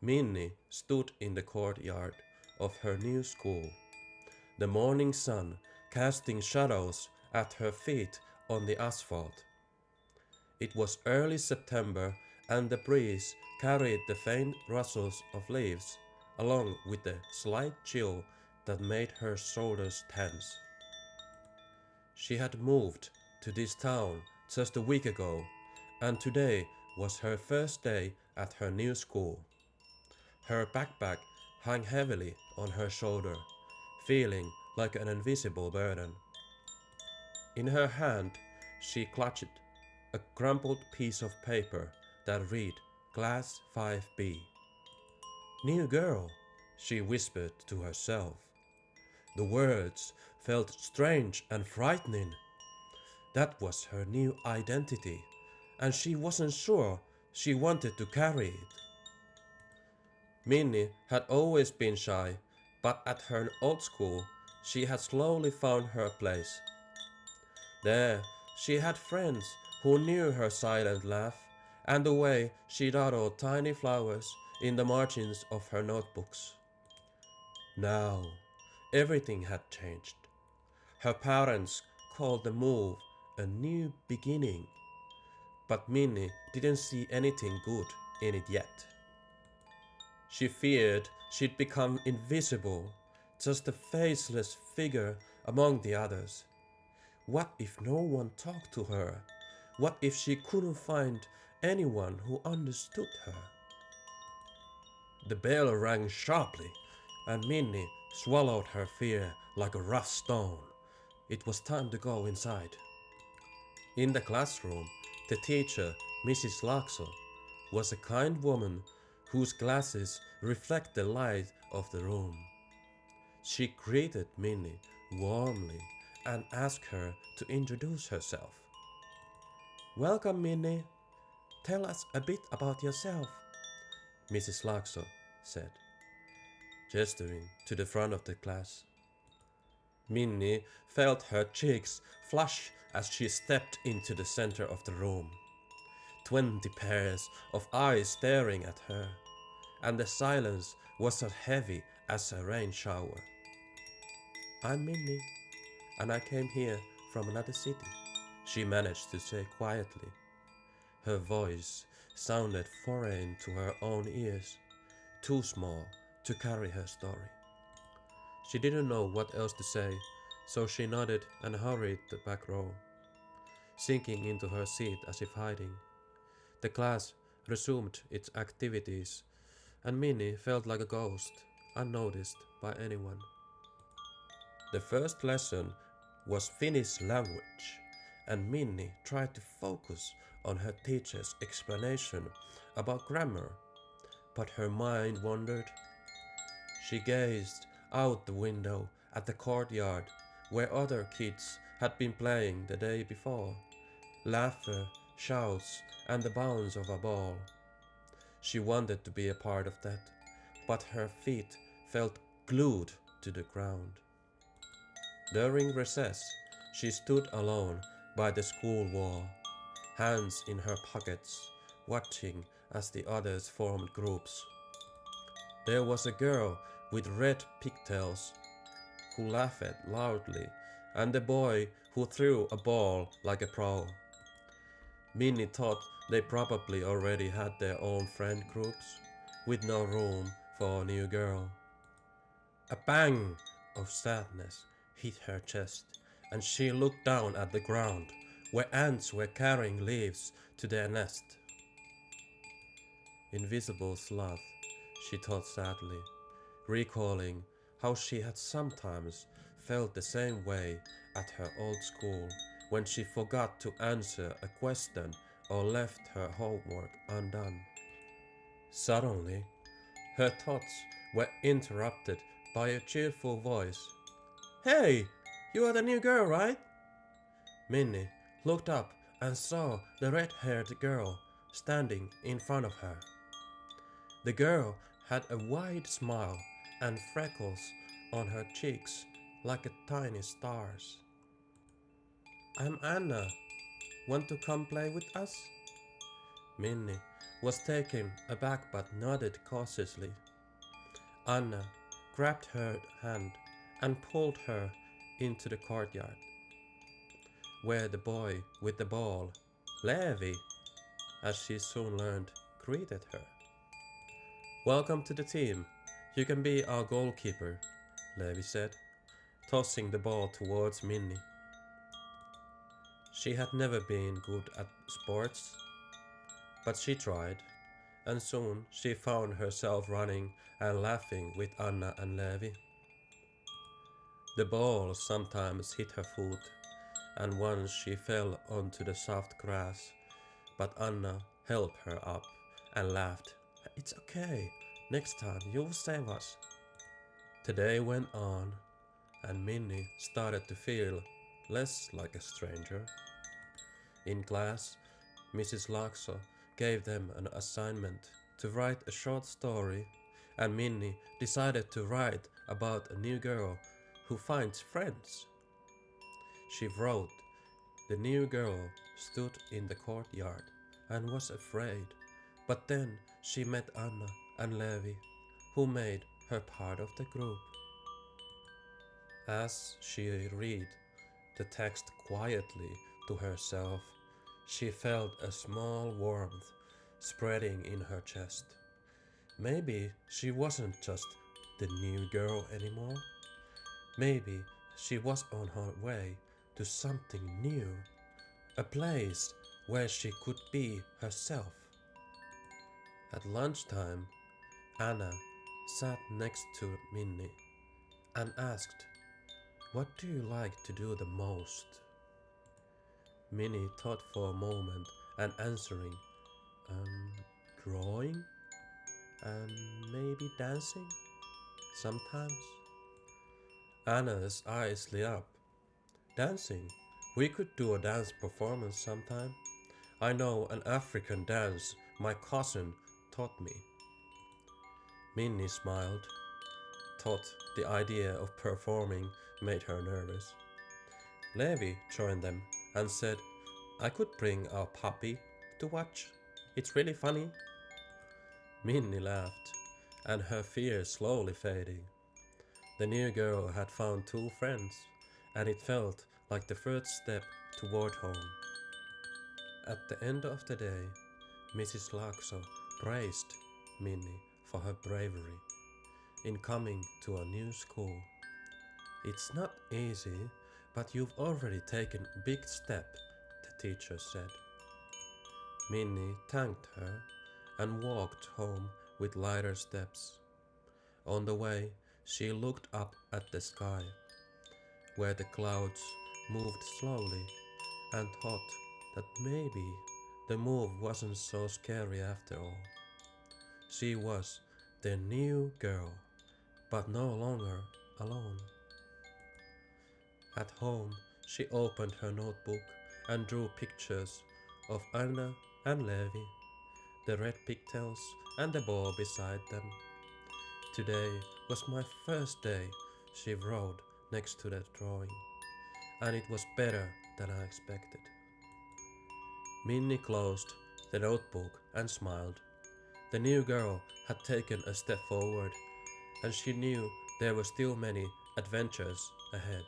Minni stood in the courtyard of her new school, the morning sun casting shadows at her feet on the asphalt. It was early September and the breeze carried the faint rustles of leaves along with the slight chill that made her shoulders tense. She had moved to this town just a week ago, and today was her first day at her new school. Her backpack hung heavily on her shoulder, feeling like an invisible burden. In her hand, she clutched a crumpled piece of paper that read Class 5B. New girl, she whispered to herself. The words felt strange and frightening. That was her new identity, and she wasn't sure she wanted to carry it. Minni had always been shy, but at her old school, she had slowly found her place. There, she had friends who knew her silent laugh and the way she dawdled tiny flowers in the margins of her notebooks. Now, everything had changed. Her parents called the move a new beginning, but Minni didn't see anything good in it yet. She feared she'd become invisible, just a faceless figure among the others. What if no one talked to her? What if she couldn't find anyone who understood her? The bell rang sharply, and Minni swallowed her fear like a rough stone. It was time to go inside. In the classroom, the teacher, Mrs. Laakso, was a kind woman whose glasses reflect the light of the room. She greeted Minni warmly and asked her to introduce herself. Welcome, Minni. Tell us a bit about yourself, Mrs. Laakso said, gesturing to the front of the class. Minni felt her cheeks flush as she stepped into the center of the room. 20 pairs of eyes staring at her, and the silence was as heavy as a rain shower. I'm Minni, and I came here from another city, she managed to say quietly. Her voice sounded foreign to her own ears, too small to carry her story. She didn't know what else to say, so she nodded and hurried the back row, sinking into her seat as if hiding. The class resumed its activities, and Minni felt like a ghost, unnoticed by anyone. The first lesson was Finnish language, and Minni tried to focus on her teacher's explanation about grammar, but her mind wandered. She gazed out the window at the courtyard where other kids had been playing the day before. Laughter, shouts, and the bounce of a ball. She wanted to be a part of that, but her feet felt glued to the ground. During recess, she stood alone by the school wall, hands in her pockets, watching as the others formed groups. There was a girl with red pigtails who laughed loudly, and a boy who threw a ball like a pro. Minni thought they probably already had their own friend groups, with no room for a new girl. A bang of sadness hit her chest, and she looked down at the ground, where ants were carrying leaves to their nest. Invisible sloth, she thought sadly, recalling how she had sometimes felt the same way at her old school when she forgot to answer a question or left her homework undone. Suddenly, her thoughts were interrupted by a cheerful voice. Hey, you are the new girl, right? Minni looked up and saw the red-haired girl standing in front of her. The girl had a wide smile and freckles on her cheeks like tiny stars. I'm Anna. Want to come play with us? Minni was taken aback but nodded cautiously. Anna grabbed her hand and pulled her into the courtyard, where the boy with the ball, Levi, as she soon learned, greeted her. Welcome to the team. You can be our goalkeeper, Levi said, tossing the ball towards Minni. She had never been good at sports, but she tried, and soon she found herself running and laughing with Anna and Levi. The ball sometimes hit her foot, and once she fell onto the soft grass, but Anna helped her up and laughed. It's okay, next time you'll save us. The day went on, and Minni started to feel less like a stranger. In class, Mrs. Laakso gave them an assignment to write a short story, and Minni decided to write about a new girl who finds friends. She wrote, the new girl stood in the courtyard and was afraid, but then she met Anna and Levi, who made her part of the group. As she read the text quietly to herself, she felt a small warmth spreading in her chest. Maybe she wasn't just the new girl anymore. Maybe she was on her way to something new, a place where she could be herself. At lunchtime, Anna sat next to Minni and asked, what do you like to do the most? Minni thought for a moment and answering, drawing and maybe dancing sometimes. Anna's eyes lit up. Dancing? We could do a dance performance sometime. I know an African dance my cousin taught me. Minni smiled, thought the idea of performing made her nervous. Levi joined them and said, I could bring our puppy to watch. It's really funny. Minni laughed, and her fear slowly fading. The new girl had found two friends, and it felt like the first step toward home. At the end of the day, Mrs. Laakso praised Minni for her bravery in coming to a new school. It's not easy, but you've already taken a big step, the teacher said. Minni thanked her and walked home with lighter steps. On the way, she looked up at the sky, where the clouds moved slowly, and thought that maybe the move wasn't so scary after all. She was the new girl, but no longer alone. At home, she opened her notebook and drew pictures of Anna and Levi, the red pigtails and the ball beside them. Today was my first day, she wrote next to the drawing, and it was better than I expected. Minni closed the notebook and smiled. The new girl had taken a step forward, and she knew there were still many adventures ahead.